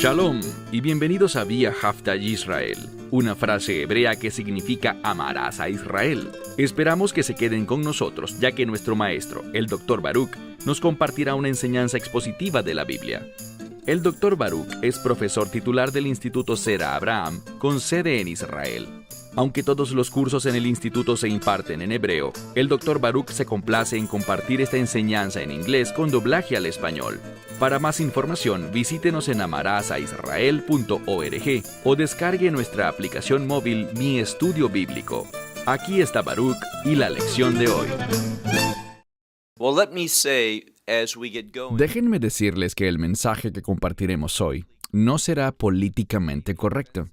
Shalom y bienvenidos a Vía Hafta Yisrael, una frase hebrea que significa amarás a Israel. Esperamos que se queden con nosotros, ya que nuestro maestro, el Dr. Baruch, nos compartirá una enseñanza expositiva de la Biblia. El Dr. Baruch es profesor titular del Instituto Sera Abraham, con sede en Israel. Aunque todos los cursos en el instituto se imparten en hebreo, el Dr. Baruch se complace en compartir esta enseñanza en inglés con doblaje al español. Para más información, visítenos en amarasaisrael.org o descargue nuestra aplicación móvil Mi Estudio Bíblico. Aquí está Baruch y la lección de hoy. Déjenme decirles que el mensaje que compartiremos hoy no será políticamente correcto.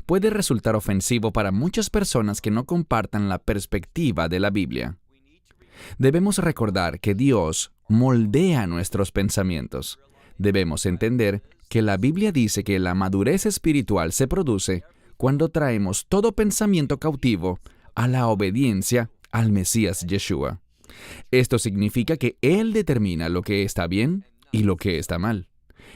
Puede resultar ofensivo para muchas personas que no compartan la perspectiva de la Biblia. Debemos recordar que Dios moldea nuestros pensamientos. Debemos entender que la Biblia dice que la madurez espiritual se produce cuando traemos todo pensamiento cautivo a la obediencia al Mesías Yeshua. Esto significa que Él determina lo que está bien y lo que está mal,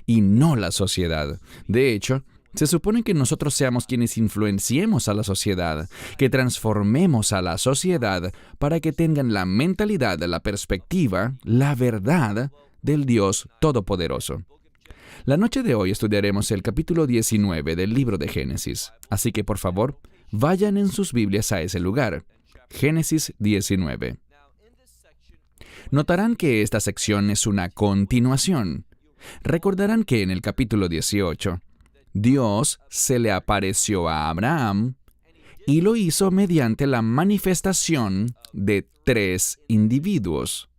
y no la sociedad. De hecho, se supone que nosotros seamos quienes influenciemos a la sociedad, que transformemos a la sociedad para que tengan la mentalidad, la perspectiva, la verdad del Dios Todopoderoso. La noche de hoy estudiaremos el capítulo 19 del libro de Génesis, así que por favor, vayan en sus Biblias a ese lugar, Génesis 19. Notarán que esta sección es una continuación. Recordarán que en el capítulo 18, Dios se le apareció a Abraham y lo hizo mediante la manifestación de 3 individuos.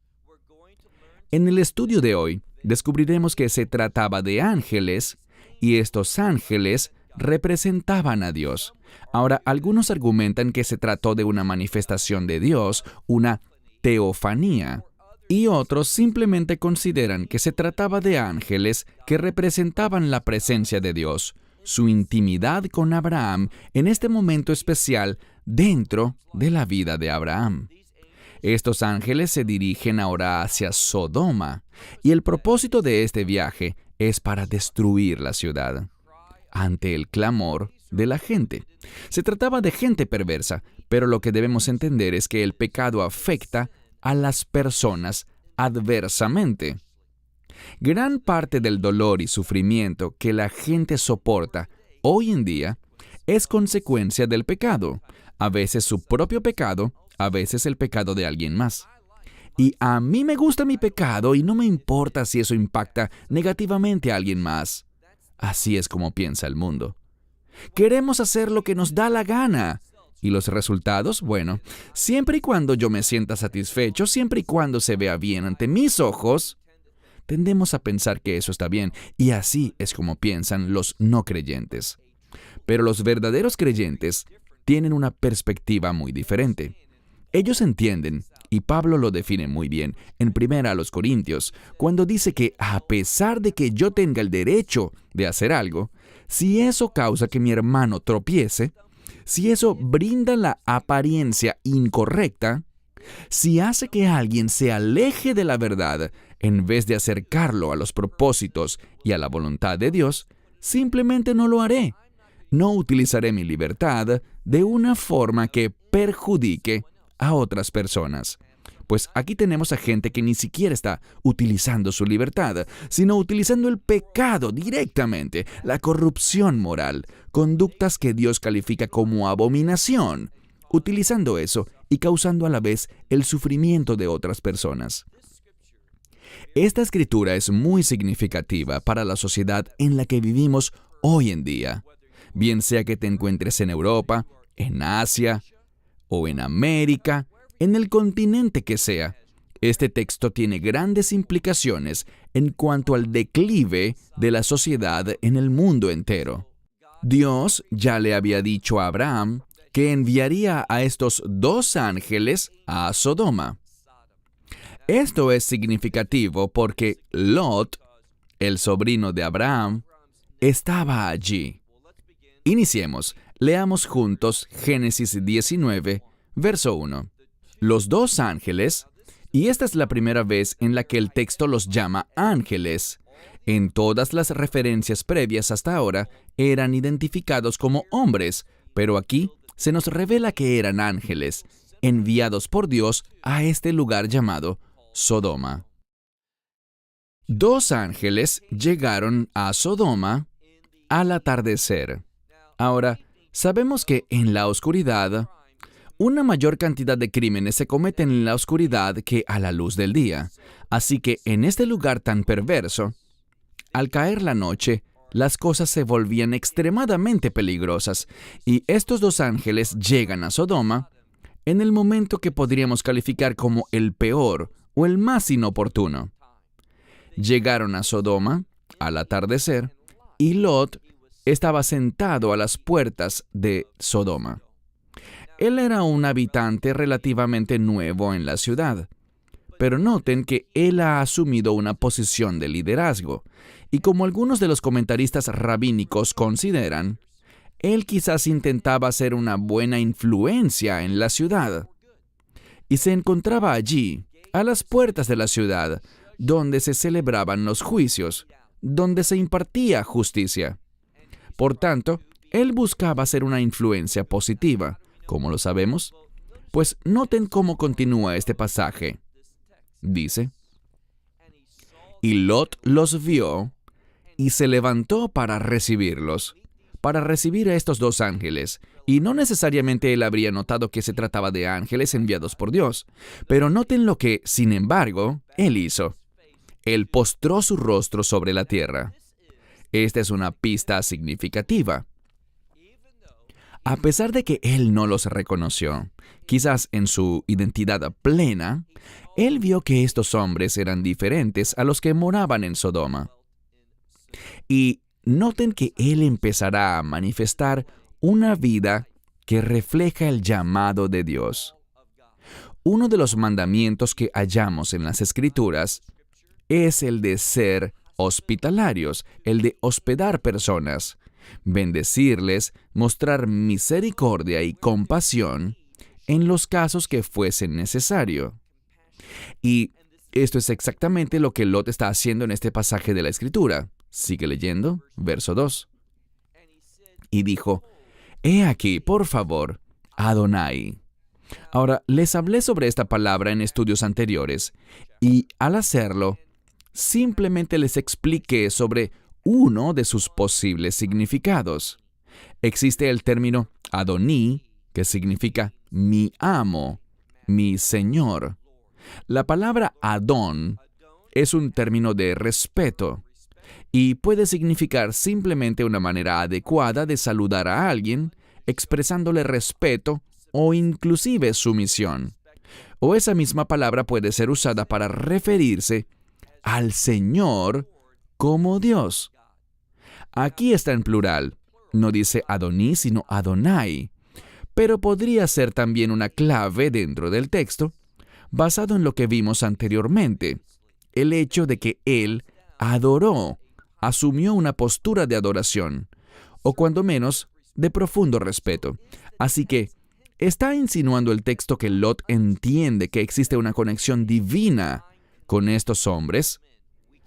En el estudio de hoy, descubriremos que se trataba de ángeles y estos ángeles representaban a Dios. Ahora, algunos argumentan que se trató de una manifestación de Dios, una teofanía, y otros simplemente consideran que se trataba de ángeles que representaban la presencia de Dios, su intimidad con Abraham en este momento especial dentro de la vida de Abraham. Estos ángeles se dirigen ahora hacia Sodoma, y el propósito de este viaje es para destruir la ciudad, ante el clamor de la gente. Se trataba de gente perversa, pero lo que debemos entender es que el pecado afecta a las personas adversamente. Gran parte del dolor y sufrimiento que la gente soporta hoy en día es consecuencia del pecado, a veces su propio pecado, a veces el pecado de alguien más. Y a mí me gusta mi pecado y no me importa si eso impacta negativamente a alguien más. Así es como piensa el mundo. Queremos hacer lo que nos da la gana. ¿Y los resultados? Bueno, siempre y cuando yo me sienta satisfecho, siempre y cuando se vea bien ante mis ojos, tendemos a pensar que eso está bien, y así es como piensan los no creyentes. Pero los verdaderos creyentes tienen una perspectiva muy diferente. Ellos entienden, y Pablo lo define muy bien en 1 Corintios, cuando dice que a pesar de que yo tenga el derecho de hacer algo, si eso causa que mi hermano tropiece, si eso brinda la apariencia incorrecta, si hace que alguien se aleje de la verdad en vez de acercarlo a los propósitos y a la voluntad de Dios, simplemente no lo haré. No utilizaré mi libertad de una forma que perjudique a otras personas. Pues aquí tenemos a gente que ni siquiera está utilizando su libertad, sino utilizando el pecado directamente, la corrupción moral, conductas que Dios califica como abominación, utilizando eso y causando a la vez el sufrimiento de otras personas. Esta escritura es muy significativa para la sociedad en la que vivimos hoy en día, bien sea que te encuentres en Europa, en Asia o en América, en el continente que sea. Este texto tiene grandes implicaciones en cuanto al declive de la sociedad en el mundo entero. Dios ya le había dicho a Abraham que enviaría a estos 2 ángeles a Sodoma. Esto es significativo porque Lot, el sobrino de Abraham, estaba allí. Iniciemos. Leamos juntos Génesis 19, verso 1. Los 2 ángeles, y esta es la primera vez en la que el texto los llama ángeles, En todas las referencias previas hasta ahora eran identificados como hombres, pero aquí se nos revela que eran ángeles, enviados por Dios a este lugar llamado Sodoma. 2 ángeles llegaron a Sodoma al atardecer. Ahora, sabemos que en la oscuridad, una mayor cantidad de crímenes se cometen en la oscuridad que a la luz del día. Así que en este lugar tan perverso, al caer la noche, las cosas se volvían extremadamente peligrosas, y estos 2 ángeles llegan a Sodoma en el momento que podríamos calificar como el peor o el más inoportuno. Llegaron a Sodoma al atardecer, y Lot estaba sentado a las puertas de Sodoma. Él era un habitante relativamente nuevo en la ciudad, pero noten que él ha asumido una posición de liderazgo, y como algunos de los comentaristas rabínicos consideran, él quizás intentaba ser una buena influencia en la ciudad. Y se encontraba allí, a las puertas de la ciudad, donde se celebraban los juicios, donde se impartía justicia. Por tanto, él buscaba ser una influencia positiva. ¿Cómo lo sabemos? Pues noten cómo continúa este pasaje. Dice, y Lot los vio y se levantó para recibirlos, para recibir a estos 2 ángeles. Y no necesariamente él habría notado que se trataba de ángeles enviados por Dios. Pero noten lo que, sin embargo, él hizo. Él postró su rostro sobre la tierra. Esta es una pista significativa. A pesar de que él no los reconoció, quizás en su identidad plena, él vio que estos hombres eran diferentes a los que moraban en Sodoma. Y noten que él empezará a manifestar una vida que refleja el llamado de Dios. Uno de los mandamientos que hallamos en las Escrituras es el de ser hospitalarios, el de hospedar personas, bendecirles, mostrar misericordia y compasión en los casos que fuesen necesario. Y esto es exactamente lo que Lot está haciendo en este pasaje de la Escritura. Sigue leyendo, verso 2. Y dijo, «He aquí, por favor, Adonai». Ahora, les hablé sobre esta palabra en estudios anteriores, y al hacerlo, simplemente les expliqué sobre uno de sus posibles significados. Existe el término Adoní, que significa mi amo, mi señor. La palabra Adón es un término de respeto y puede significar simplemente una manera adecuada de saludar a alguien, expresándole respeto o inclusive sumisión. O esa misma palabra puede ser usada para referirse al Señor como Dios. Aquí está en plural. No dice Adoní, sino Adonai. Pero podría ser también una clave dentro del texto, basado en lo que vimos anteriormente. El hecho de que él adoró, asumió una postura de adoración, o cuando menos, de profundo respeto. Así que, ¿está insinuando el texto que Lot entiende que existe una conexión divina con estos hombres?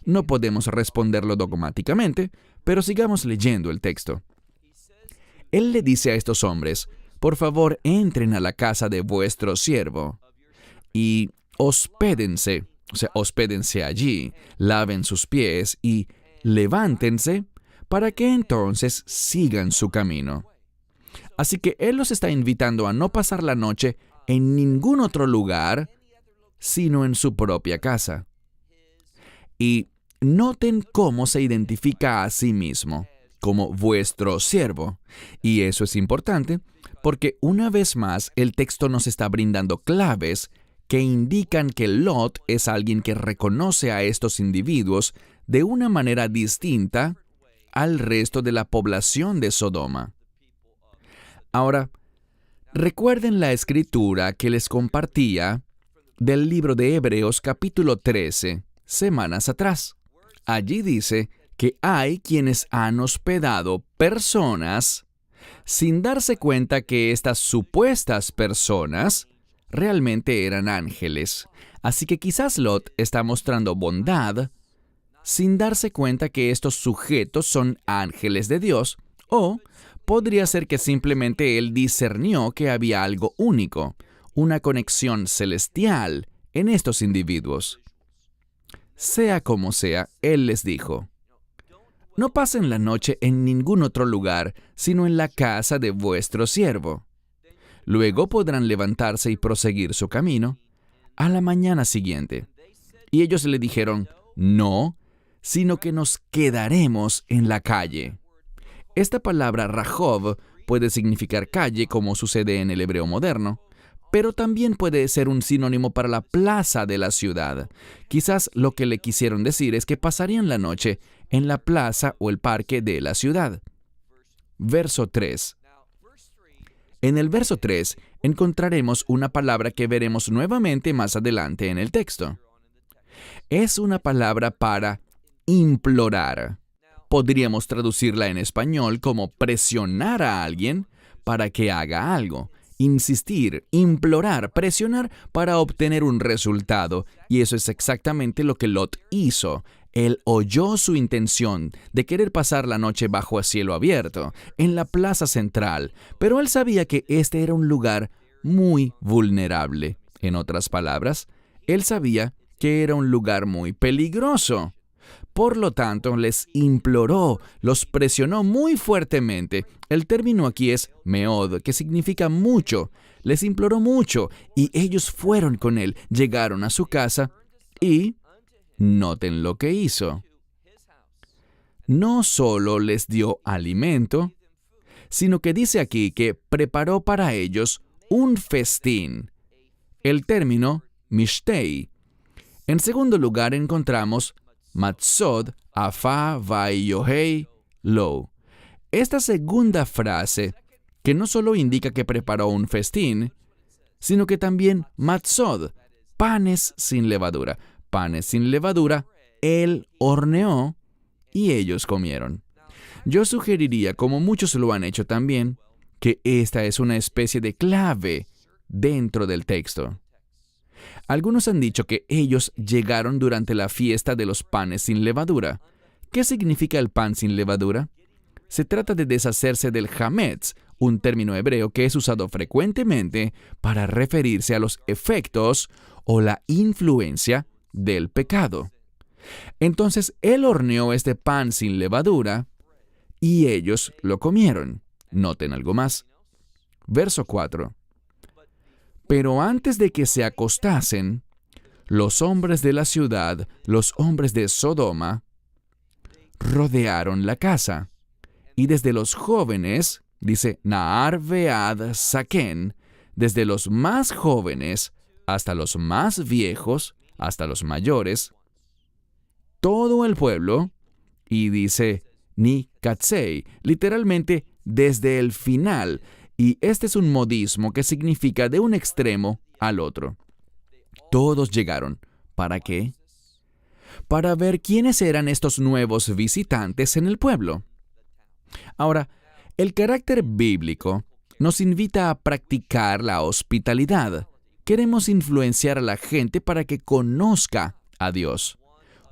No podemos responderlo dogmáticamente, pero sigamos leyendo el texto. Él le dice a estos hombres, por favor, entren a la casa de vuestro siervo y hospédense, o sea, hospédense allí, laven sus pies y levántense para que entonces sigan su camino. Así que Él los está invitando a no pasar la noche en ningún otro lugar, sino en su propia casa. Y noten cómo se identifica a sí mismo, como vuestro siervo. Y eso es importante, porque una vez más el texto nos está brindando claves que indican que Lot es alguien que reconoce a estos individuos de una manera distinta al resto de la población de Sodoma. Ahora, recuerden la escritura que les compartía del libro de Hebreos capítulo 13, semanas atrás. Allí dice que hay quienes han hospedado personas sin darse cuenta que estas supuestas personas realmente eran ángeles. Así que quizás Lot está mostrando bondad, sin darse cuenta que estos sujetos son ángeles de Dios, o podría ser que simplemente él discernió que había algo único, una conexión celestial en estos individuos. Sea como sea, él les dijo: no pasen la noche en ningún otro lugar, sino en la casa de vuestro siervo. Luego podrán levantarse y proseguir su camino a la mañana siguiente. Y ellos le dijeron: no, sino que nos quedaremos en la calle. Esta palabra Rahov puede significar calle, como sucede en el hebreo moderno, pero también puede ser un sinónimo para la plaza de la ciudad. Quizás lo que le quisieron decir es que pasarían la noche en la plaza o el parque de la ciudad. Verso 3. En el verso 3 encontraremos una palabra que veremos nuevamente más adelante en el texto. Es una palabra para implorar. Podríamos traducirla en español como presionar a alguien para que haga algo. Insistir, implorar, presionar para obtener un resultado. Y eso es exactamente lo que Lot hizo. Él oyó su intención de querer pasar la noche bajo el cielo abierto, en la plaza central, pero él sabía que este era un lugar muy vulnerable. En otras palabras, él sabía que era un lugar muy peligroso. Por lo tanto, les imploró, los presionó muy fuertemente. El término aquí es meod, que significa mucho. Les imploró mucho, y ellos fueron con él, llegaron a su casa, y noten lo que hizo. No solo les dio alimento, sino que dice aquí que preparó para ellos un festín. El término mishtei. En segundo lugar encontramos matzot afa vayohei lo. Esta segunda frase, que no solo indica que preparó un festín, sino que también matzot, panes sin levadura. Panes sin levadura, él horneó y ellos comieron. Yo sugeriría, como muchos lo han hecho también, que esta es una especie de clave dentro del texto. Algunos han dicho que ellos llegaron durante la fiesta de los panes sin levadura. ¿Qué significa el pan sin levadura? Se trata de deshacerse del hametz, un término hebreo que es usado frecuentemente para referirse a los efectos o la influencia del pecado. Entonces él horneó este pan sin levadura y ellos lo comieron. Noten algo más. Verso 4. Pero antes de que se acostasen, los hombres de la ciudad, los hombres de Sodoma, rodearon la casa. Y desde los jóvenes, dice Naar Vead Saken, desde los más jóvenes hasta los más viejos, hasta los mayores, todo el pueblo, y dice Ni Katsei, literalmente desde el final, y este es un modismo que significa de un extremo al otro. Todos llegaron. ¿Para qué? Para ver quiénes eran estos nuevos visitantes en el pueblo. Ahora, el carácter bíblico nos invita a practicar la hospitalidad. Queremos influenciar a la gente para que conozca a Dios.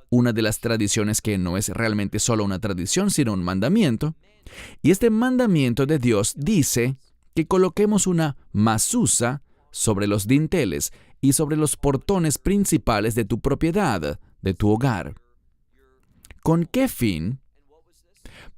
Una de las tradiciones que no es realmente solo una tradición, sino un mandamiento. Y este mandamiento de Dios dice que coloquemos una mazuza sobre los dinteles y sobre los portones principales de tu propiedad, de tu hogar. ¿Con qué fin?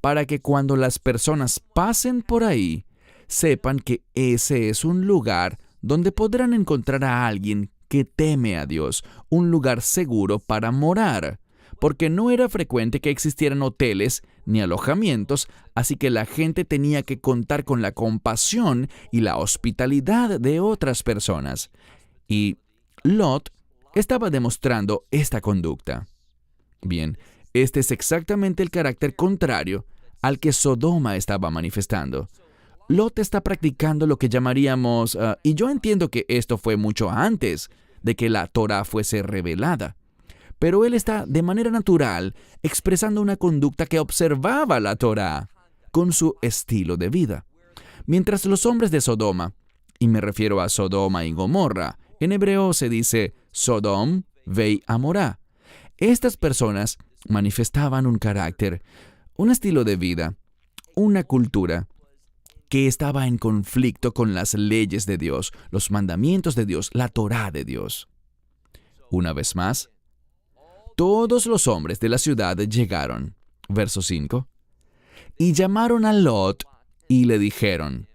Para que cuando las personas pasen por ahí, sepan que ese es un lugar donde podrán encontrar a alguien que teme a Dios, un lugar seguro para morar, porque no era frecuente que existieran hoteles ni alojamientos, así que la gente tenía que contar con la compasión y la hospitalidad de otras personas. Y Lot estaba demostrando esta conducta. Bien, este es exactamente el carácter contrario al que Sodoma estaba manifestando. Lot está practicando lo que llamaríamos, y yo entiendo que esto fue mucho antes de que la Torá fuese revelada, pero él está de manera natural expresando una conducta que observaba la Torá con su estilo de vida. Mientras los hombres de Sodoma, y me refiero a Sodoma y Gomorra, en hebreo se dice Sodom vei Amorá. Estas personas manifestaban un carácter, un estilo de vida, una cultura que estaba en conflicto con las leyes de Dios, los mandamientos de Dios, la Torá de Dios. Una vez más, todos los hombres de la ciudad llegaron. Verso 5. Y llamaron a Lot y le dijeron: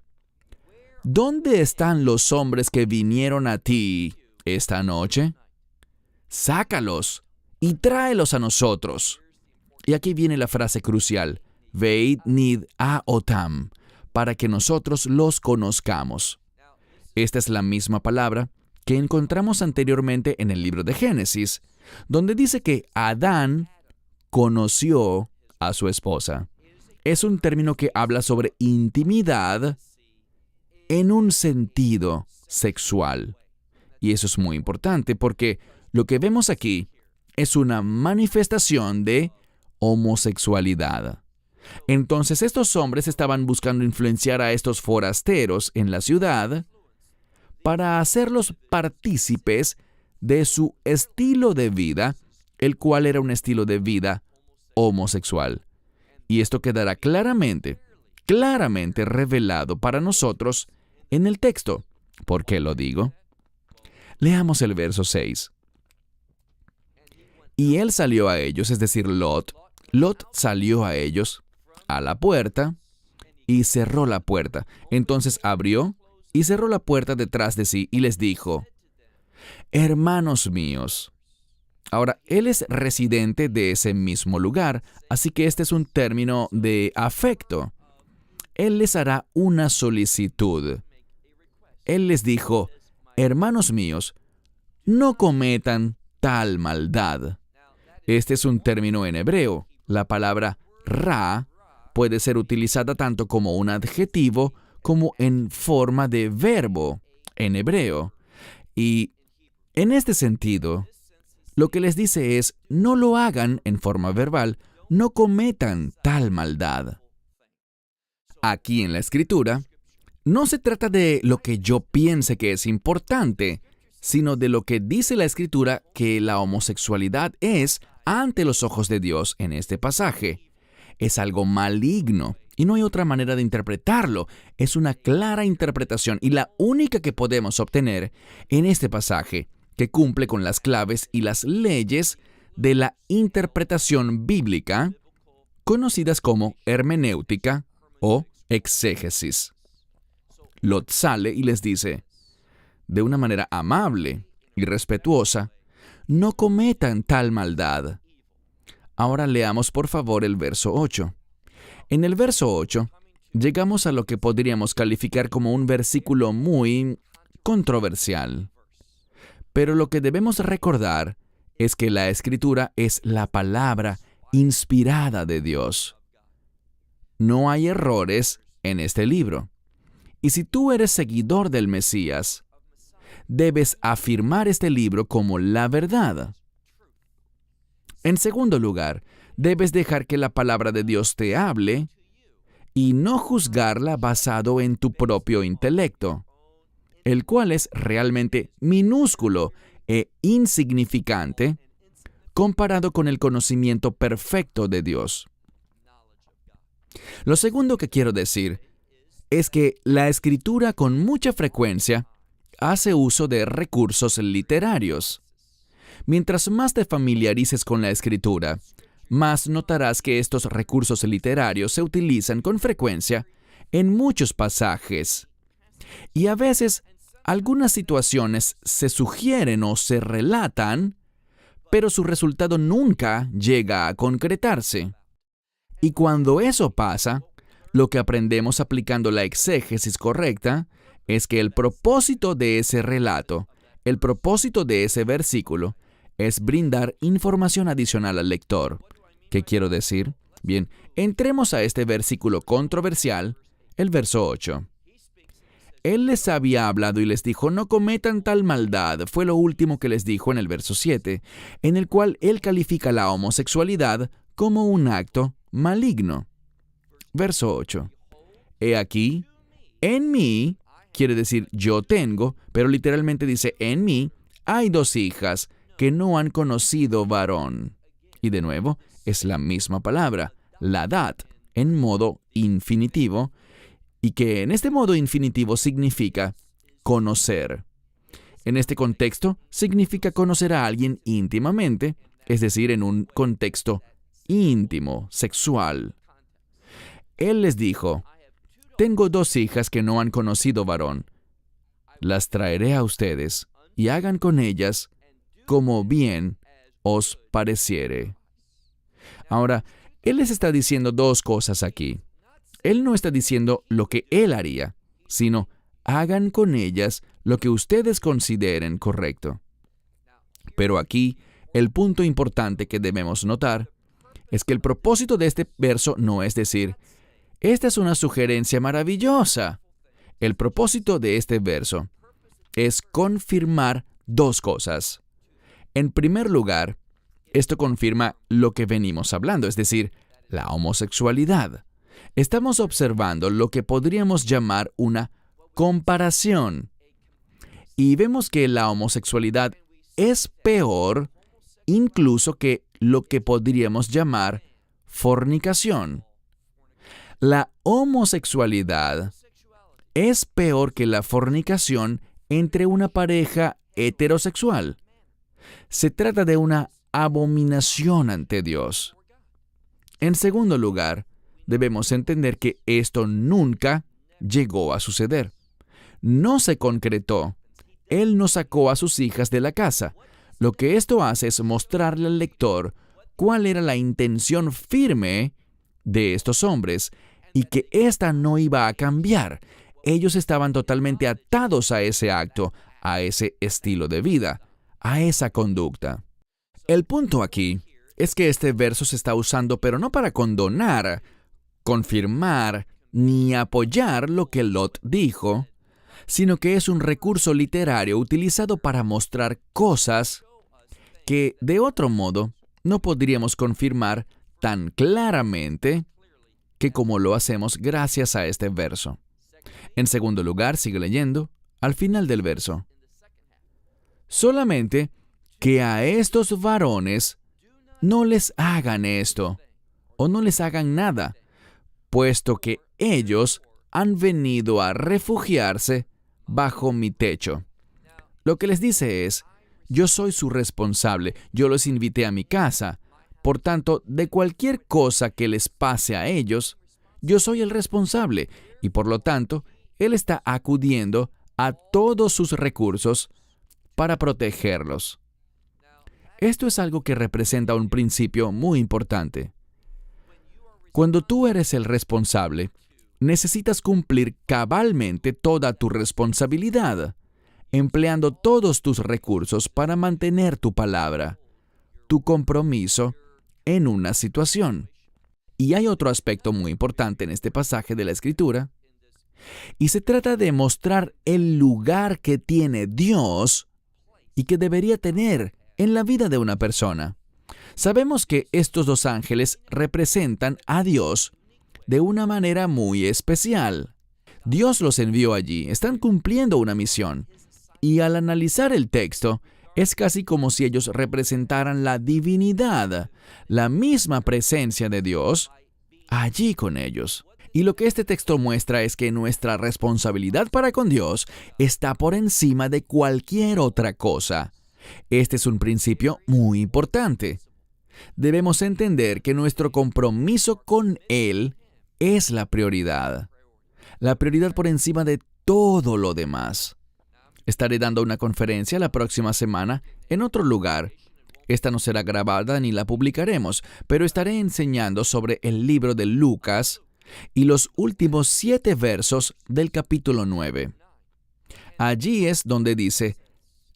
¿Dónde están los hombres que vinieron a ti esta noche? Sácalos y tráelos a nosotros. Y aquí viene la frase crucial: Veid nid a otam, para que nosotros los conozcamos. Esta es la misma palabra que encontramos anteriormente en el libro de Génesis, donde dice que Adán conoció a su esposa. Es un término que habla sobre intimidad en un sentido sexual. Y eso es muy importante porque lo que vemos aquí es una manifestación de homosexualidad. Entonces estos hombres estaban buscando influenciar a estos forasteros en la ciudad para hacerlos partícipes de su estilo de vida, el cual era un estilo de vida homosexual. Y esto quedará claramente revelado para nosotros en el texto. ¿Por qué lo digo? Leamos el verso 6. Y él salió a ellos, es decir, Lot salió a ellos a la puerta y cerró la puerta. Entonces abrió y cerró la puerta detrás de sí y les dijo: hermanos míos. Ahora, él es residente de ese mismo lugar, así que este es un término de afecto. Él les hará una solicitud. Él les dijo: hermanos míos, no cometan tal maldad. Este es un término en hebreo. La palabra ra puede ser utilizada tanto como un adjetivo como en forma de verbo en hebreo. Y en este sentido, lo que les dice es: no lo hagan en forma verbal, no cometan tal maldad. Aquí en la Escritura, no se trata de lo que yo piense que es importante, sino de lo que dice la Escritura que la homosexualidad es ante los ojos de Dios en este pasaje. Es algo maligno y no hay otra manera de interpretarlo. Es una clara interpretación y la única que podemos obtener en este pasaje, que cumple con las claves y las leyes de la interpretación bíblica, conocidas como hermenéutica o exégesis. Lot sale y les dice, de una manera amable y respetuosa: no cometan tal maldad. Ahora leamos por favor el verso 8. En el verso 8, llegamos a lo que podríamos calificar como un versículo muy controversial. Pero lo que debemos recordar es que la Escritura es la palabra inspirada de Dios. No hay errores en este libro. Y si tú eres seguidor del Mesías, debes afirmar este libro como la verdad. En segundo lugar, debes dejar que la palabra de Dios te hable y no juzgarla basado en tu propio intelecto, el cual es realmente minúsculo e insignificante comparado con el conocimiento perfecto de Dios. Lo segundo que quiero decir es que la Escritura con mucha frecuencia hace uso de recursos literarios. Mientras más te familiarices con la Escritura, más notarás que estos recursos literarios se utilizan con frecuencia en muchos pasajes. Y a veces, algunas situaciones se sugieren o se relatan, pero su resultado nunca llega a concretarse. Y cuando eso pasa, lo que aprendemos aplicando la exégesis correcta es que el propósito de ese relato, el propósito de ese versículo, es brindar información adicional al lector. ¿Qué quiero decir? Bien, entremos a este versículo controversial, el verso 8. Él les había hablado y les dijo: no cometan tal maldad. Fue lo último que les dijo en el verso 7, en el cual él califica la homosexualidad como un acto maligno. Verso 8. He aquí, en mí, quiere decir yo tengo, pero literalmente dice en mí, hay 2 hijas que no han conocido varón. Y de nuevo, es la misma palabra, ladat, en modo infinitivo, y que en este modo infinitivo significa conocer. En este contexto, significa conocer a alguien íntimamente, es decir, en un contexto íntimo, sexual. Él les dijo, tengo 2 hijas que no han conocido varón. Las traeré a ustedes, y hagan con ellas como bien os pareciere. Ahora, Él les está diciendo 2 cosas aquí. Él no está diciendo lo que Él haría, sino hagan con ellas lo que ustedes consideren correcto. Pero aquí, el punto importante que debemos notar es que el propósito de este verso no es decir, esta es una sugerencia maravillosa. El propósito de este verso es confirmar 2 cosas. En primer lugar, esto confirma lo que venimos hablando, es decir, la homosexualidad. Estamos observando lo que podríamos llamar una comparación. Y vemos que la homosexualidad es peor incluso que lo que podríamos llamar fornicación. La homosexualidad es peor que la fornicación entre una pareja heterosexual. Se trata de una abominación ante Dios. En segundo lugar, debemos entender que esto nunca llegó a suceder. No se concretó. Él no sacó a sus hijas de la casa. Lo que esto hace es mostrarle al lector cuál era la intención firme de estos hombres y que ésta no iba a cambiar. Ellos estaban totalmente atados a ese acto, a ese estilo de vida, a esa conducta. El punto aquí es que este verso se está usando, pero no para condonar, confirmar ni apoyar lo que Lot dijo, sino que es un recurso literario utilizado para mostrar cosas que, de otro modo, no podríamos confirmar tan claramente que como lo hacemos gracias a este verso. En segundo lugar, sigue leyendo, al final del verso. Solamente que a estos varones no les hagan esto, o no les hagan nada, puesto que ellos han venido a refugiarse bajo mi techo. Lo que les dice es, yo soy su responsable, yo los invité a mi casa, por tanto, de cualquier cosa que les pase a ellos, yo soy el responsable, y por lo tanto, Él está acudiendo a todos sus recursos para protegerlos. Esto es algo que representa un principio muy importante. Cuando tú eres el responsable, necesitas cumplir cabalmente toda tu responsabilidad, empleando todos tus recursos para mantener tu palabra, tu compromiso en una situación. Y hay otro aspecto muy importante en este pasaje de la Escritura, y se trata de mostrar el lugar que tiene Dios y que debería tener en la vida de una persona. Sabemos que estos 2 ángeles representan a Dios de una manera muy especial. Dios los envió allí, están cumpliendo una misión. Y al analizar el texto, es casi como si ellos representaran la divinidad, la misma presencia de Dios, allí con ellos. Y lo que este texto muestra es que nuestra responsabilidad para con Dios está por encima de cualquier otra cosa. Este es un principio muy importante. Debemos entender que nuestro compromiso con Él es la prioridad por encima de todo lo demás. Estaré dando una conferencia la próxima semana en otro lugar. Esta no será grabada ni la publicaremos, pero estaré enseñando sobre el libro de Lucas y los últimos 7 versos del capítulo 9. Allí es donde dice,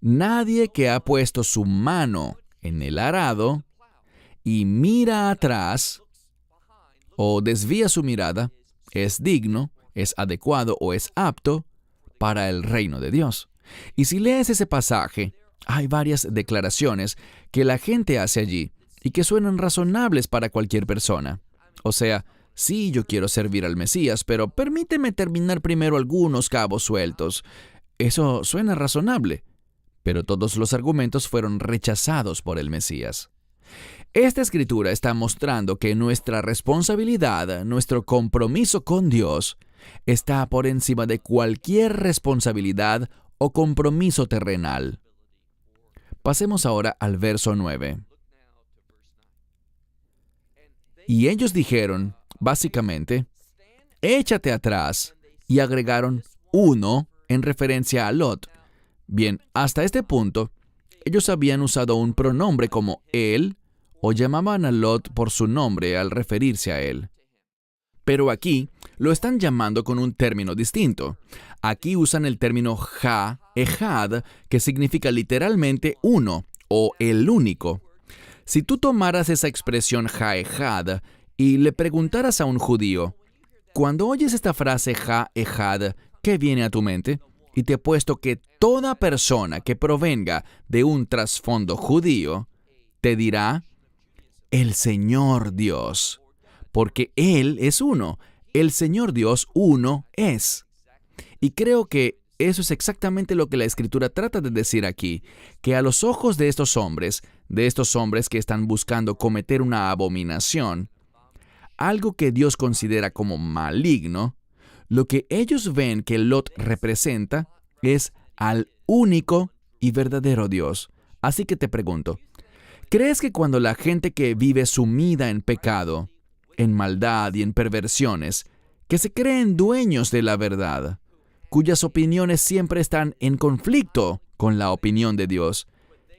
nadie que ha puesto su mano en el arado y mira atrás o desvía su mirada, es digno, es adecuado o es apto para el reino de Dios. Y si lees ese pasaje, hay varias declaraciones que la gente hace allí y que suenan razonables para cualquier persona. O sea, sí, yo quiero servir al Mesías, pero permíteme terminar primero algunos cabos sueltos. Eso suena razonable, pero todos los argumentos fueron rechazados por el Mesías. Esta escritura está mostrando que nuestra responsabilidad, nuestro compromiso con Dios, está por encima de cualquier responsabilidad o compromiso terrenal. Pasemos ahora al verso 9. Y ellos dijeron, básicamente, échate atrás, y agregaron uno en referencia a Lot. Bien, hasta este punto, ellos habían usado un pronombre como él, o llamaban a Lot por su nombre al referirse a él. Pero aquí lo están llamando con un término distinto. Aquí usan el término ha-ehad, que significa literalmente uno o el único. Si tú tomaras esa expresión ha-ehad y le preguntaras a un judío, cuando oyes esta frase ha-ehad, ¿qué viene a tu mente? Y te apuesto que toda persona que provenga de un trasfondo judío te dirá, el Señor Dios, porque Él es uno. El Señor Dios uno es. Y creo que eso es exactamente lo que la Escritura trata de decir aquí, que a los ojos de estos hombres que están buscando cometer una abominación, algo que Dios considera como maligno, lo que ellos ven que Lot representa es al único y verdadero Dios. Así que te pregunto, ¿crees que cuando la gente que vive sumida en pecado, en maldad y en perversiones, que se creen dueños de la verdad, cuyas opiniones siempre están en conflicto con la opinión de Dios,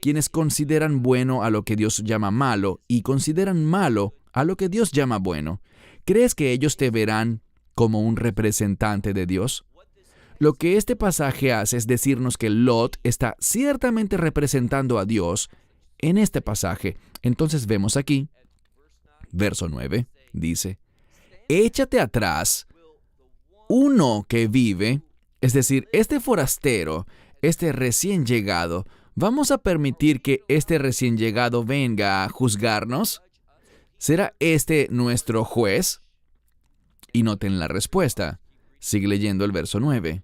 quienes consideran bueno a lo que Dios llama malo y consideran malo a lo que Dios llama bueno, ¿crees que ellos te verán como un representante de Dios? Lo que este pasaje hace es decirnos que Lot está ciertamente representando a Dios en este pasaje. Entonces vemos aquí, verso 9, dice, échate atrás, uno que vive, es decir, este forastero, este recién llegado, ¿vamos a permitir que este recién llegado venga a juzgarnos? ¿Será este nuestro juez? Y noten la respuesta. Sigue leyendo el verso 9.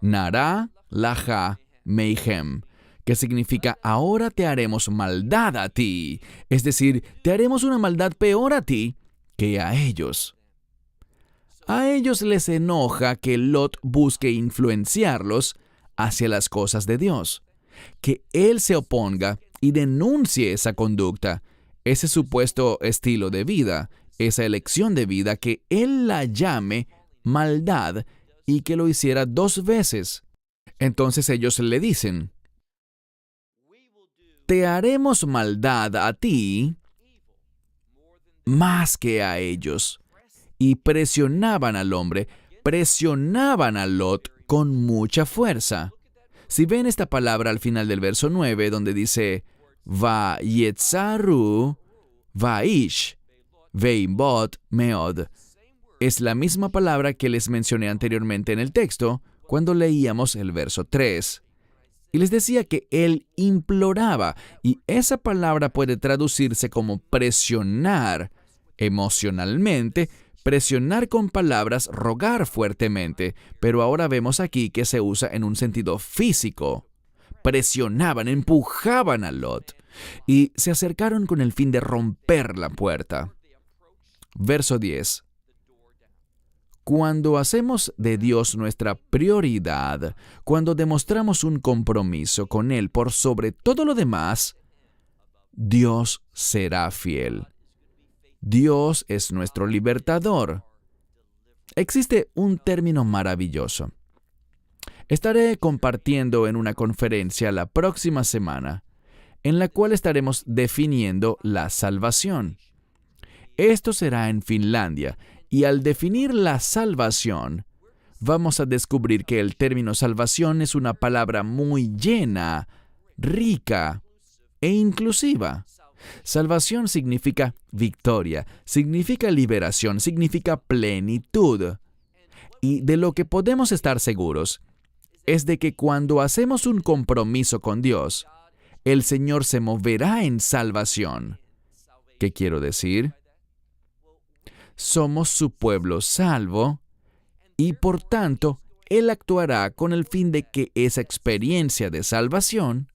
Nará laja meihem, que significa ahora te haremos maldad a ti. Es decir, te haremos una maldad peor a ti que a ellos. A ellos les enoja que Lot busque influenciarlos hacia las cosas de Dios, que él se oponga y denuncie esa conducta, ese supuesto estilo de vida, esa elección de vida, que él la llame maldad y que lo hiciera 2 veces. Entonces ellos le dicen, te haremos maldad a ti más que a ellos. Y presionaban al hombre, presionaban a Lot con mucha fuerza. Si ven esta palabra al final del verso 9, donde dice, va yetzaru, vaish, veimbot meod, es la misma palabra que les mencioné anteriormente en el texto, cuando leíamos el verso 3. Y les decía que él imploraba, y esa palabra puede traducirse como presionar emocionalmente, presionar con palabras, rogar fuertemente, pero ahora vemos aquí que se usa en un sentido físico. Presionaban, empujaban a Lot, y se acercaron con el fin de romper la puerta. Verso 10. Cuando hacemos de Dios nuestra prioridad, cuando demostramos un compromiso con Él por sobre todo lo demás, Dios será fiel. Dios es nuestro libertador. Existe un término maravilloso. Estaré compartiendo en una conferencia la próxima semana, en la cual estaremos definiendo la salvación. Esto será en Finlandia, y al definir la salvación, vamos a descubrir que el término salvación es una palabra muy llena, rica e inclusiva. Salvación significa victoria, significa liberación, significa plenitud. Y de lo que podemos estar seguros es de que cuando hacemos un compromiso con Dios, el Señor se moverá en salvación. ¿Qué quiero decir? Somos su pueblo salvo y por tanto Él actuará con el fin de que esa experiencia de salvación,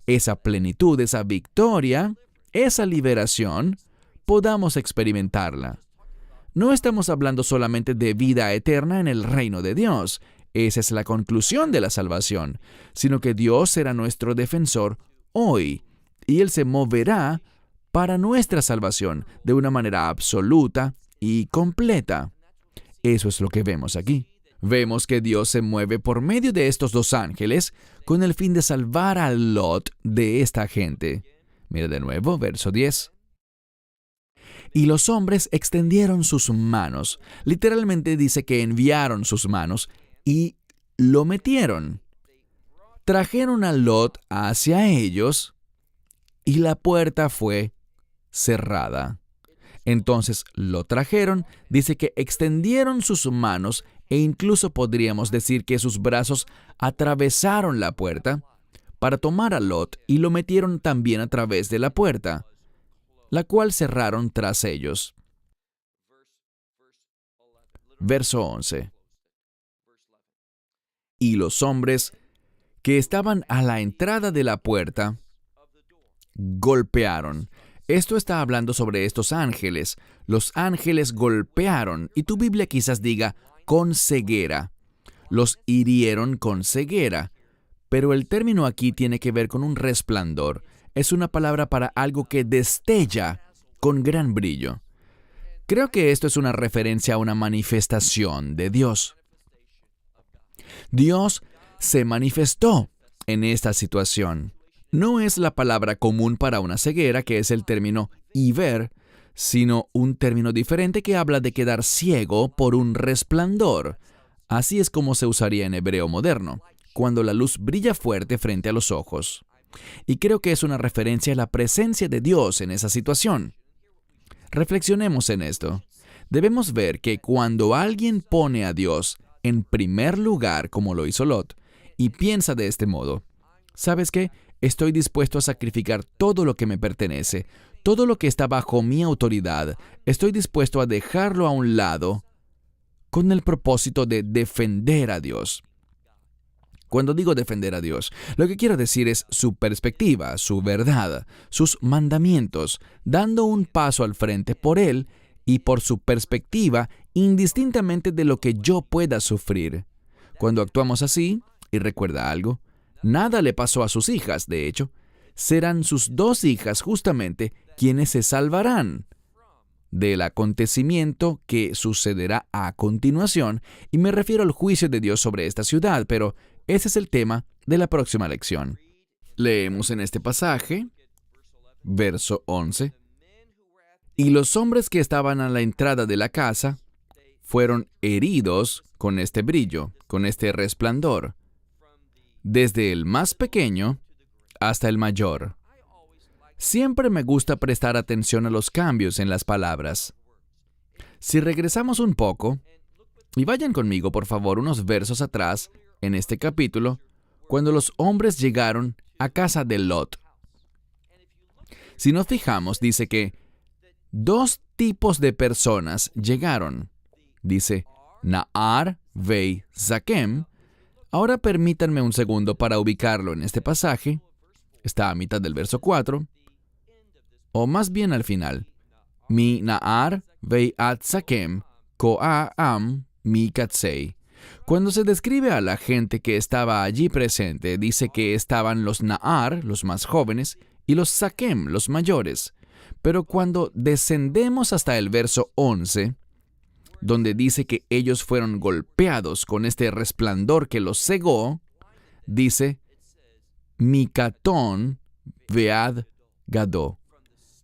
esa plenitud, esa victoria, esa liberación podamos experimentarla. No estamos hablando solamente de vida eterna en el reino de Dios. Esa es la conclusión de la salvación, sino que Dios será nuestro defensor hoy, y Él se moverá para nuestra salvación de una manera absoluta y completa. Eso es lo que vemos aquí. Vemos que Dios se mueve por medio de estos dos ángeles con el fin de salvar a Lot de esta gente. Mira de nuevo, verso 10. Y los hombres extendieron sus manos. Literalmente dice que enviaron sus manos y lo metieron. Trajeron a Lot hacia ellos y la puerta fue cerrada. Entonces lo trajeron, dice que extendieron sus manos e incluso podríamos decir que sus brazos atravesaron la puerta para tomar a Lot y lo metieron también a través de la puerta, la cual cerraron tras ellos. Verso 11. Y los hombres que estaban a la entrada de la puerta golpearon. Esto está hablando sobre estos ángeles. Los ángeles golpearon, y tu Biblia quizás diga con ceguera. Los hirieron con ceguera. Pero el término aquí tiene que ver con un resplandor. Es una palabra para algo que destella con gran brillo. Creo que esto es una referencia a una manifestación de Dios. Dios se manifestó en esta situación. No es la palabra común para una ceguera, que es el término iver, sino un término diferente que habla de quedar ciego por un resplandor. Así es como se usaría en hebreo moderno, cuando la luz brilla fuerte frente a los ojos. Y creo que es una referencia a la presencia de Dios en esa situación. Reflexionemos en esto. Debemos ver que cuando alguien pone a Dios en primer lugar, como lo hizo Lot, y piensa de este modo: ¿sabes qué? Estoy dispuesto a sacrificar todo lo que me pertenece, todo lo que está bajo mi autoridad. Estoy dispuesto a dejarlo a un lado con el propósito de defender a Dios. Cuando digo defender a Dios, lo que quiero decir es su perspectiva, su verdad, sus mandamientos, dando un paso al frente por Él y por su perspectiva, indistintamente de lo que yo pueda sufrir. Cuando actuamos así, y recuerda algo, nada le pasó a sus hijas, de hecho, serán sus dos hijas justamente quienes se salvarán del acontecimiento que sucederá a continuación, y me refiero al juicio de Dios sobre esta ciudad, pero ese es el tema de la próxima lección. Leemos en este pasaje, verso 11, y los hombres que estaban a la entrada de la casa fueron heridos con este brillo, con este resplandor, desde el más pequeño hasta el mayor. Siempre me gusta prestar atención a los cambios en las palabras. Si regresamos un poco, y vayan conmigo por favor unos versos atrás, en este capítulo, cuando los hombres llegaron a casa de Lot. Si nos fijamos, dice que dos tipos de personas llegaron. Dice, Nahar vei Zakem. Ahora permítanme un segundo para ubicarlo en este pasaje. Está a mitad del verso 4. O más bien al final. Mi Nahar vei at Zakem, koa am mi katsei. Cuando se describe a la gente que estaba allí presente, dice que estaban los Nahar, los más jóvenes, y los Zakem, los mayores. Pero cuando descendemos hasta el verso 11, donde dice que ellos fueron golpeados con este resplandor que los cegó, dice, Mikatón vead gadó,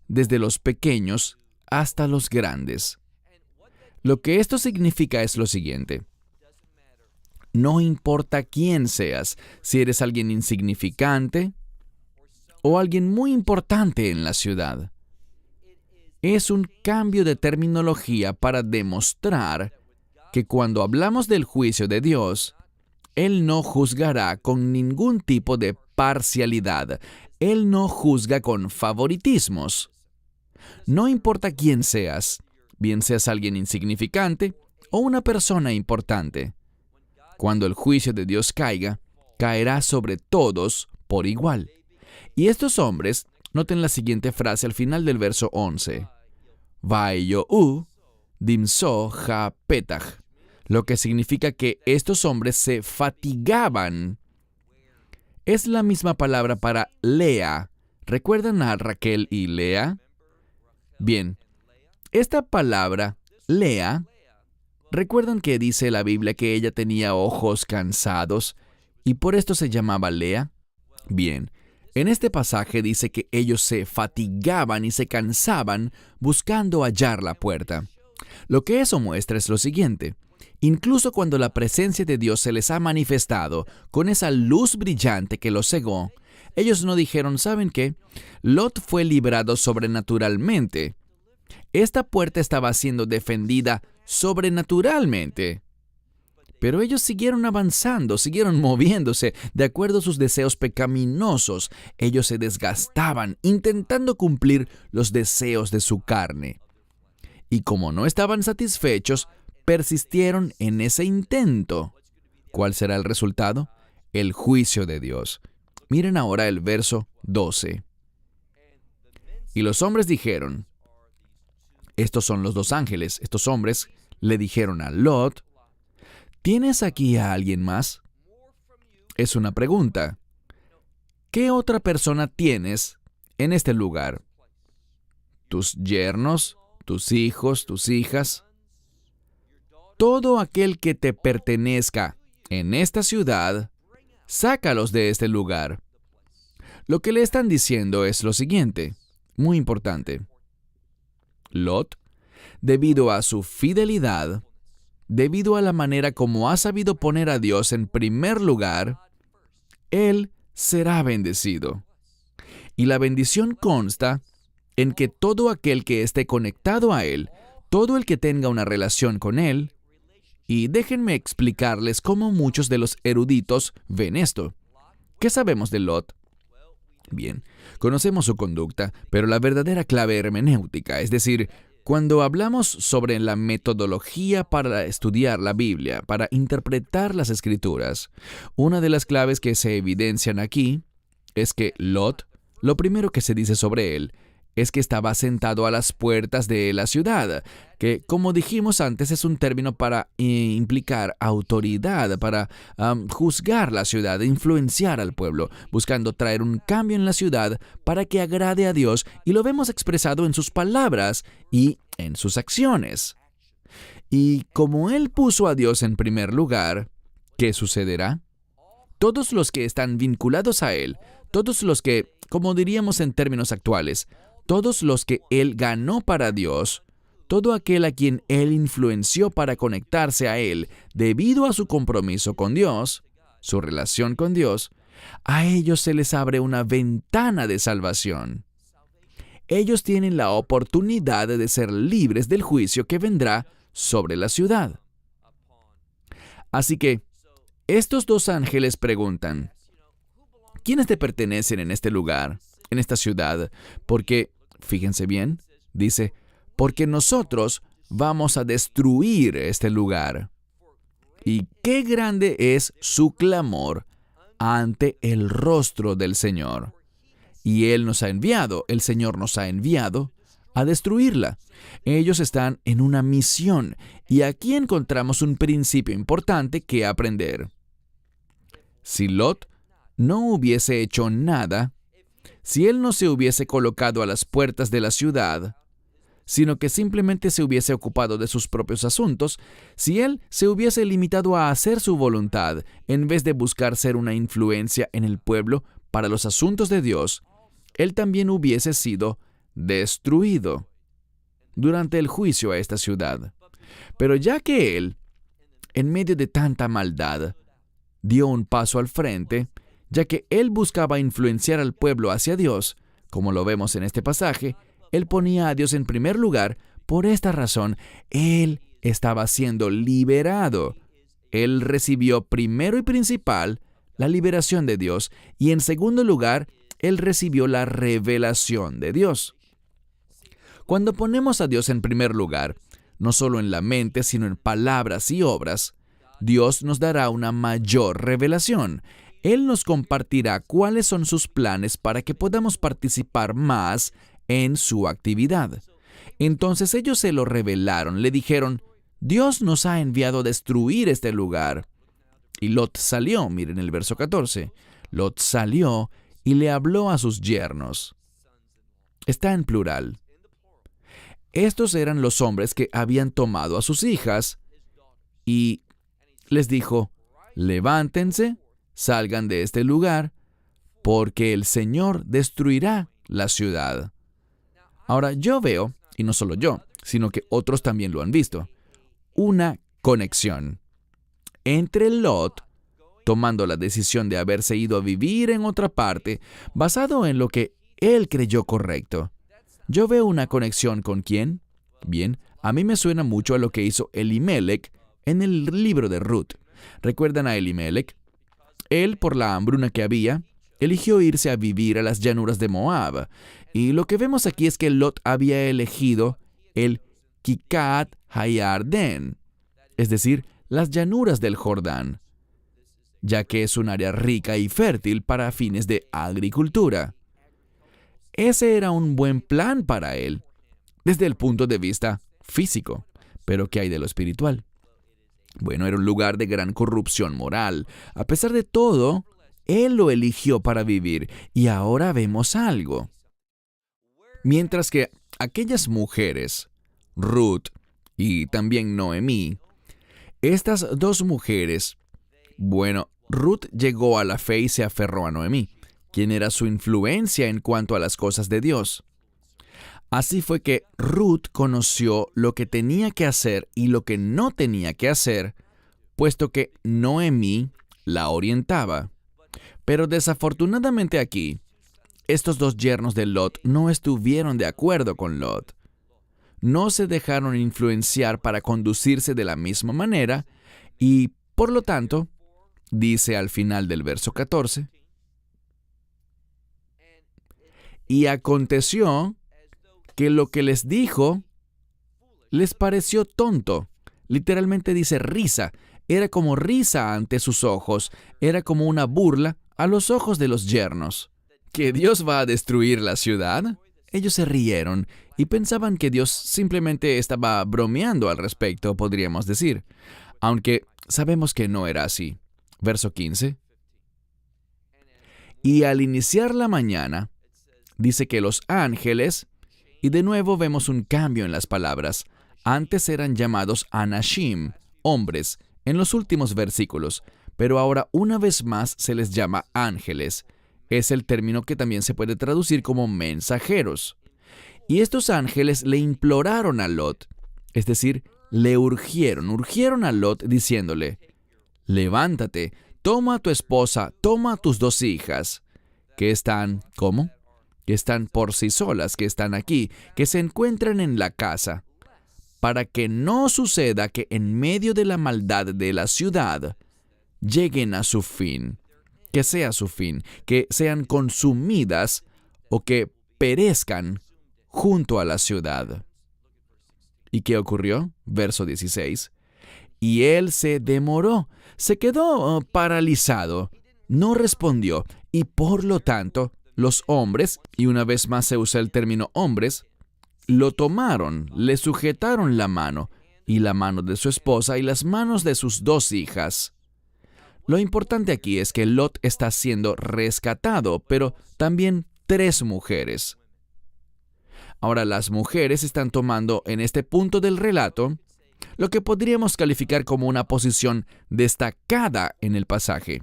desde los pequeños hasta los grandes. Lo que esto significa es lo siguiente. No importa quién seas, si eres alguien insignificante o alguien muy importante en la ciudad. Es un cambio de terminología para demostrar que cuando hablamos del juicio de Dios, Él no juzgará con ningún tipo de parcialidad. Él no juzga con favoritismos. No importa quién seas, bien seas alguien insignificante o una persona importante. Cuando el juicio de Dios caiga, caerá sobre todos por igual. Y estos hombres Noten la siguiente frase al final del verso 11. Vayo'u dimso ha petach, lo que significa que estos hombres se fatigaban. Es la misma palabra para Lea. ¿Recuerdan a Raquel y Lea? Bien, esta palabra, Lea, ¿recuerdan que dice la Biblia que ella tenía ojos cansados y por esto se llamaba Lea? Bien, en este pasaje dice que ellos se fatigaban y se cansaban buscando hallar la puerta. Lo que eso muestra es lo siguiente. Incluso cuando la presencia de Dios se les ha manifestado con esa luz brillante que los cegó, ellos no dijeron, ¿saben qué? Lot fue librado sobrenaturalmente. Esta puerta estaba siendo defendida sobrenaturalmente. Pero ellos siguieron avanzando, siguieron moviéndose de acuerdo a sus deseos pecaminosos. Ellos se desgastaban intentando cumplir los deseos de su carne. Y como no estaban satisfechos, persistieron en ese intento. ¿Cuál será el resultado? El juicio de Dios. Miren ahora el verso 12. Y los hombres dijeron, estos son los dos ángeles, estos hombres le dijeron a Lot, ¿tienes aquí a alguien más? Es una pregunta. ¿Qué otra persona tienes en este lugar? ¿Tus yernos? ¿Tus hijos? ¿Tus hijas? Todo aquel que te pertenezca en esta ciudad, sácalos de este lugar. Lo que le están diciendo es lo siguiente, muy importante. Lot, debido a su fidelidad, debido a la manera como ha sabido poner a Dios en primer lugar, él será bendecido. Y la bendición consta en que todo aquel que esté conectado a él, todo el que tenga una relación con él, y déjenme explicarles cómo muchos de los eruditos ven esto. ¿Qué sabemos de Lot? Bien, conocemos su conducta, pero la verdadera clave hermenéutica, es decir, cuando hablamos sobre la metodología para estudiar la Biblia, para interpretar las Escrituras, una de las claves que se evidencian aquí es que Lot, lo primero que se dice sobre él, es que estaba sentado a las puertas de la ciudad, que, como dijimos antes, es un término para implicar autoridad, para juzgar la ciudad, influenciar al pueblo, buscando traer un cambio en la ciudad para que agrade a Dios, y lo vemos expresado en sus palabras y en sus acciones. Y como él puso a Dios en primer lugar, ¿qué sucederá? Todos los que están vinculados a él, todos los que, como diríamos en términos actuales, todos los que él ganó para Dios, todo aquel a quien él influenció para conectarse a él debido a su compromiso con Dios, su relación con Dios, a ellos se les abre una ventana de salvación. Ellos tienen la oportunidad de ser libres del juicio que vendrá sobre la ciudad. Así que, estos dos ángeles preguntan, ¿quiénes te pertenecen en este lugar, en esta ciudad? Porque, fíjense bien, dice, porque nosotros vamos a destruir este lugar. Y qué grande es su clamor ante el rostro del Señor. Y Él nos ha enviado, el Señor nos ha enviado a destruirla. Ellos están en una misión, y aquí encontramos un principio importante que aprender. Si Lot no hubiese hecho nada, si él no se hubiese colocado a las puertas de la ciudad, sino que simplemente se hubiese ocupado de sus propios asuntos, si él se hubiese limitado a hacer su voluntad, en vez de buscar ser una influencia en el pueblo para los asuntos de Dios, él también hubiese sido destruido durante el juicio a esta ciudad. Pero ya que él, en medio de tanta maldad, dio un paso al frente, ya que él buscaba influenciar al pueblo hacia Dios, como lo vemos en este pasaje, él ponía a Dios en primer lugar. Por esta razón, él estaba siendo liberado. Él recibió primero y principal la liberación de Dios, y en segundo lugar, él recibió la revelación de Dios. Cuando ponemos a Dios en primer lugar, no solo en la mente, sino en palabras y obras, Dios nos dará una mayor revelación. Él nos compartirá cuáles son sus planes para que podamos participar más en su actividad. Entonces ellos se lo revelaron, le dijeron, Dios nos ha enviado a destruir este lugar. Y Lot salió, miren el verso 14, Lot salió y le habló a sus yernos. Está en plural. Estos eran los hombres que habían tomado a sus hijas y les dijo, levántense, salgan de este lugar, porque el Señor destruirá la ciudad. Ahora yo veo, y no solo yo, sino que otros también lo han visto, una conexión entre Lot tomando la decisión de haberse ido a vivir en otra parte, basado en lo que él creyó correcto. Yo veo una conexión con ¿quién? Bien, a mí me suena mucho a lo que hizo Elimelech en el libro de Ruth. ¿Recuerdan a Elimelech? Él, por la hambruna que había, eligió irse a vivir a las llanuras de Moab. Y lo que vemos aquí es que Lot había elegido el Kikat Hayarden, es decir, las llanuras del Jordán, ya que es un área rica y fértil para fines de agricultura. Ese era un buen plan para él, desde el punto de vista físico. Pero ¿qué hay de lo espiritual? Bueno, era un lugar de gran corrupción moral. A pesar de todo, él lo eligió para vivir. Y ahora vemos algo. Mientras que aquellas mujeres, Ruth y también Noemí, estas dos mujeres, bueno, Ruth llegó a la fe y se aferró a Noemí, quien era su influencia en cuanto a las cosas de Dios. Así fue que Ruth conoció lo que tenía que hacer y lo que no tenía que hacer, puesto que Noemí la orientaba. Pero desafortunadamente aquí, estos dos yernos de Lot no estuvieron de acuerdo con Lot. No se dejaron influenciar para conducirse de la misma manera y, por lo tanto, dice al final del verso 14, y aconteció que lo que les dijo les pareció tonto. Literalmente dice risa. Era como risa ante sus ojos. Era como una burla a los ojos de los yernos. ¿Que Dios va a destruir la ciudad? Ellos se rieron y pensaban que Dios simplemente estaba bromeando al respecto, podríamos decir. Aunque sabemos que no era así. Verso 15. Y al iniciar la mañana, dice que los ángeles, y de nuevo vemos un cambio en las palabras. Antes eran llamados anashim, hombres, en los últimos versículos, pero ahora una vez más se les llama ángeles. Es el término que también se puede traducir como mensajeros. Y estos ángeles le imploraron a Lot, es decir, le urgieron a Lot diciéndole, levántate, toma a tu esposa, toma a tus dos hijas, que están, ¿cómo? Que están por sí solas, que están aquí, que se encuentran en la casa, para que no suceda que en medio de la maldad de la ciudad lleguen a su fin, que sea su fin, que sean consumidas o que perezcan junto a la ciudad. ¿Y qué ocurrió? Verso 16. Y él se demoró, se quedó paralizado, no respondió, y por lo tanto, los hombres, y una vez más se usa el término hombres, lo tomaron, le sujetaron la mano, y la mano de su esposa y las manos de sus dos hijas. Lo importante aquí es que Lot está siendo rescatado, pero también 3 mujeres. Ahora las mujeres están tomando en este punto del relato lo que podríamos calificar como una posición destacada en el pasaje.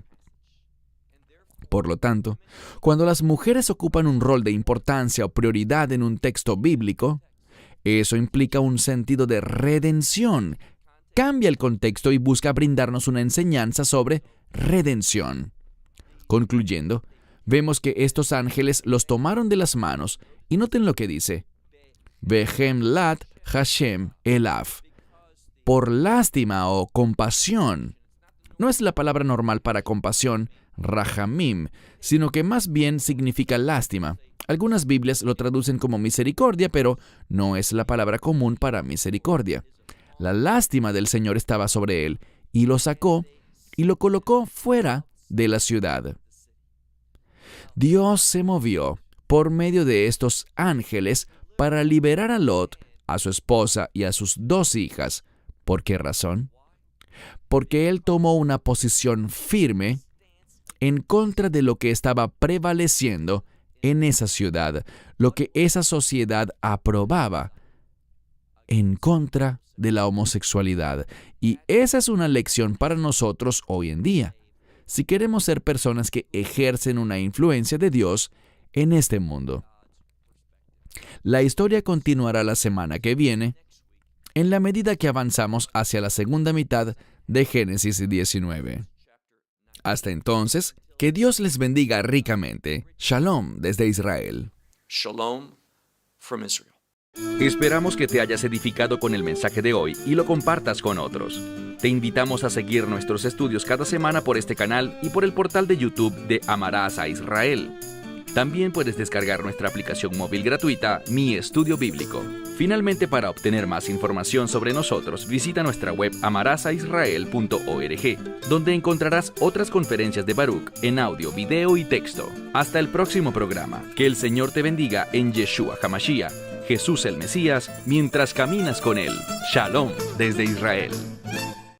Por lo tanto, cuando las mujeres ocupan un rol de importancia o prioridad en un texto bíblico, eso implica un sentido de redención. Cambia el contexto y busca brindarnos una enseñanza sobre redención. Concluyendo, vemos que estos ángeles los tomaron de las manos y noten lo que dice. Vehem lat Hashem elaf. Por lástima o compasión. No es la palabra normal para compasión, rahamim, sino que más bien significa lástima. Algunas Biblias lo traducen como misericordia, pero no es la palabra común para misericordia. La lástima del Señor estaba sobre él, y lo sacó y lo colocó fuera de la ciudad. Dios se movió por medio de estos ángeles para liberar a Lot, a su esposa y a sus 2 hijas. ¿Por qué razón? Porque él tomó una posición firme en contra de lo que estaba prevaleciendo en esa ciudad, lo que esa sociedad aprobaba, en contra de la homosexualidad. Y esa es una lección para nosotros hoy en día, si queremos ser personas que ejercen una influencia de Dios en este mundo. La historia continuará la semana que viene, en la medida que avanzamos hacia la segunda mitad de Génesis 19. Hasta entonces, que Dios les bendiga ricamente. Shalom desde Israel. Shalom from Israel. Esperamos que te hayas edificado con el mensaje de hoy y lo compartas con otros. Te invitamos a seguir nuestros estudios cada semana por este canal y por el portal de YouTube de Amarás a Israel. También puedes descargar nuestra aplicación móvil gratuita, Mi Estudio Bíblico. Finalmente, para obtener más información sobre nosotros, visita nuestra web amarasaisrael.org, donde encontrarás otras conferencias de Baruch en audio, video y texto. Hasta el próximo programa. Que el Señor te bendiga en Yeshua HaMashiach, Jesús el Mesías, mientras caminas con Él. Shalom desde Israel.